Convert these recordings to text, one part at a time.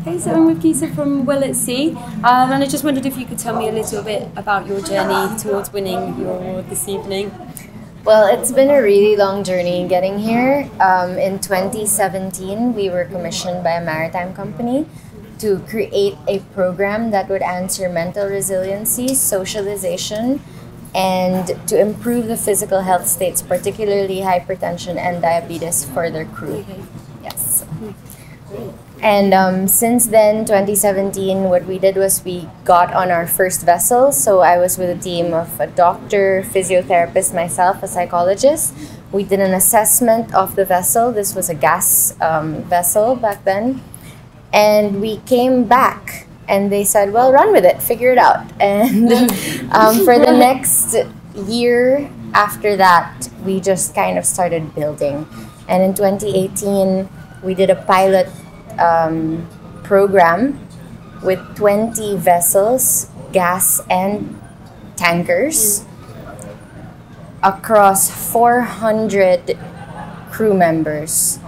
Hey, so I'm with Gisa from WellatSea, and I just wondered if you could tell me a little bit about your journey towards winning your award this evening. Well, it's been a really long journey getting here. In 2017, we were commissioned by a maritime company to create a program that would answer mental resiliency, socialization, and to improve the physical health states, particularly hypertension and diabetes for their crew. Okay. Yes. And since then, 2017, what we did was we got on our first vessel. So I was with a team of a doctor, physiotherapist, myself, a psychologist. We did an assessment of the vessel. This was a gas vessel back then. And we came back and they said, well, run with it, figure it out. And for the next year after that, we just kind of started building. And in 2018, we did a pilot program with 20 vessels, gas and tankers, across 400 crew members.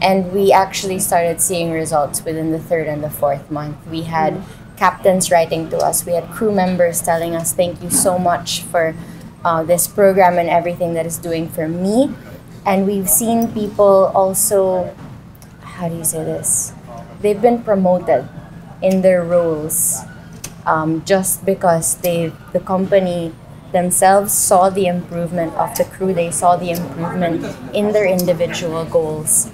And we actually started seeing results within the third and the fourth month. We had captains writing to us. We had crew members telling us, thank you so much for this program and everything that it's doing for me. And we've seen people also, how do you say this? They've been promoted in their roles just because the company themselves saw the improvement of the crew. They saw the improvement in their individual goals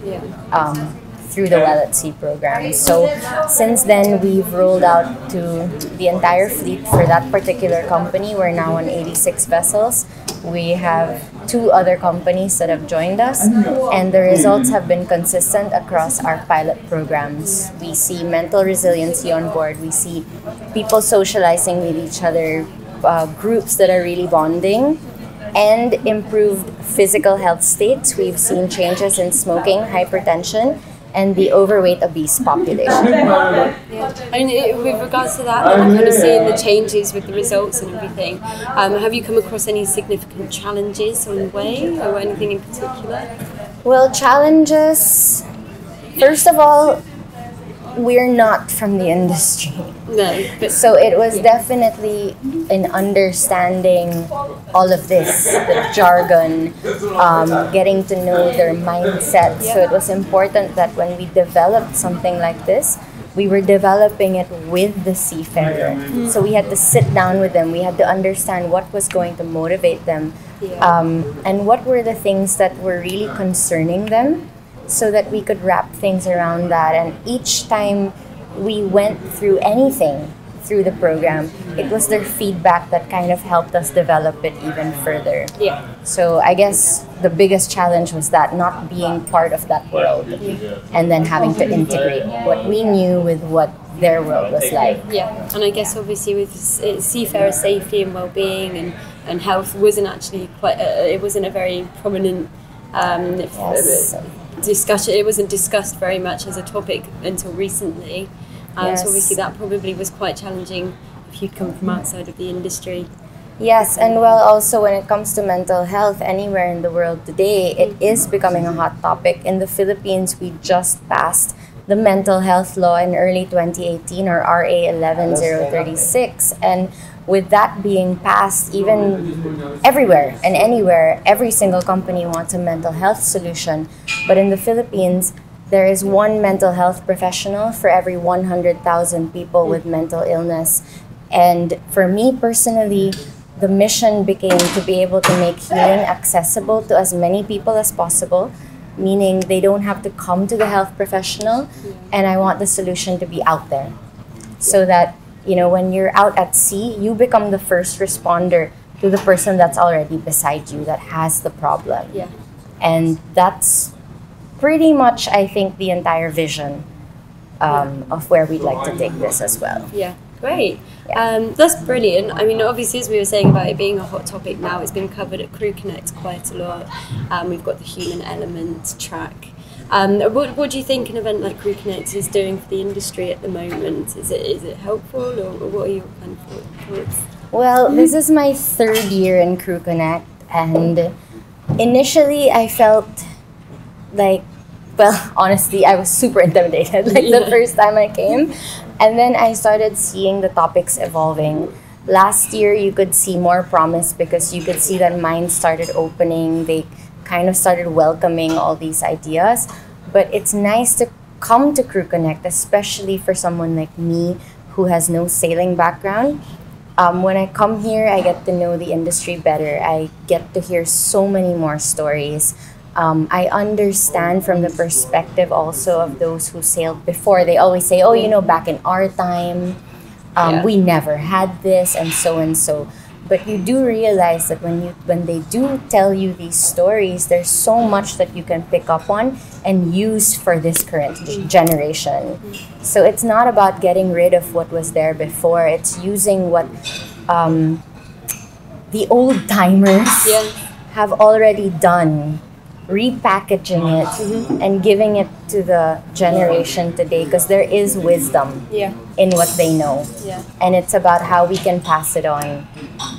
through the WellatSea program. So since then, we've rolled out to the entire fleet for that particular company. We're now on 86 vessels. We have 2 other companies that have joined us, and the results have been consistent across our pilot programs. We see mental resiliency on board. We see people socializing with each other, groups that are really bonding, and improved physical health states. We've seen changes in smoking, hypertension, and the overweight obese population. Yeah. I mean, with regards to that, I'm kind of seeing the changes with the results and everything. Have you come across any significant challenges on the way, or anything in particular? Well, challenges, first of all, we're not from the industry. No. But so it was definitely in understanding all of this, the jargon, getting to know their mindset. So it was important that when we developed something like this, we were developing it with the seafarer. So we had to sit down with them. We had to understand what was going to motivate them, and what were the things that were really concerning them, so that we could wrap things around that. And each time we went through anything through the program, it was their feedback that kind of helped us develop it even further. Yeah. So I guess the biggest challenge was that, not being part of that world and then having to integrate what we knew with what their world was like. Yeah, and I guess obviously with seafarer safety and well-being and health wasn't actually quite, it wasn't a very prominent discussion. It wasn't discussed very much as a topic until recently. So obviously that probably was quite challenging if you'd come from outside of the industry. Yes, and well, also when it comes to mental health anywhere in the world today, it is becoming a hot topic. In the Philippines, we just passed the mental health law in early 2018, or RA 11036, and with that being passed, even everywhere and anywhere, every single company wants a mental health solution. But in the Philippines, there is one mental health professional for every 100,000 people with mental illness. And for me personally, the mission became to be able to make healing accessible to as many people as possible, meaning they don't have to come to the health professional, and I want the solution to be out there. So that, you know, when you're out at sea, you become the first responder to the person that's already beside you that has the problem. Yeah. And that's pretty much, I think, the entire vision of where we'd like to take this as well. Yeah, great. That's brilliant. I mean, obviously, as we were saying about it being a hot topic now, it's been covered at CrewConnect quite a lot. We've got the human element track. What do you think an event like CrewConnect is doing for the industry at the moment? Is it helpful, or what are your kind of thoughts? Well, this is my 3rd year in CrewConnect, and initially I felt like well, honestly, I was super intimidated like the first time I came. And then I started seeing the topics evolving. Last year, you could see more promise because you could see that minds started opening. They kind of started welcoming all these ideas. But it's nice to come to CrewConnect, especially for someone like me who has no sailing background. When I come here, I get to know the industry better. I get to hear so many more stories. I understand from the perspective also of those who sailed before. They always say, oh, you know, back in our time, we never had this and so and so. But you do realize that when they do tell you these stories, there's so much that you can pick up on and use for this current generation. So it's not about getting rid of what was there before. It's using what the old timers have already done, repackaging it and giving it to the generation today, because there is wisdom in what they know. And it's about how we can pass it on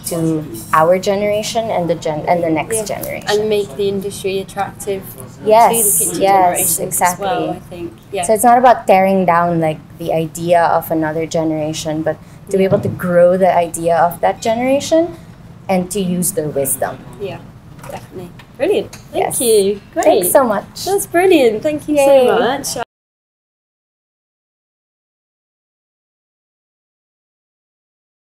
to our generation and the next generation. And make the industry attractive to the yes, future yes, generations exactly. as well, I think. So it's not about tearing down like the idea of another generation, but to be able to grow the idea of that generation and to use their wisdom. Yeah, definitely. Brilliant. Thank Yes. you. Great. Thanks so much. That's brilliant. Thank you Yay. so much.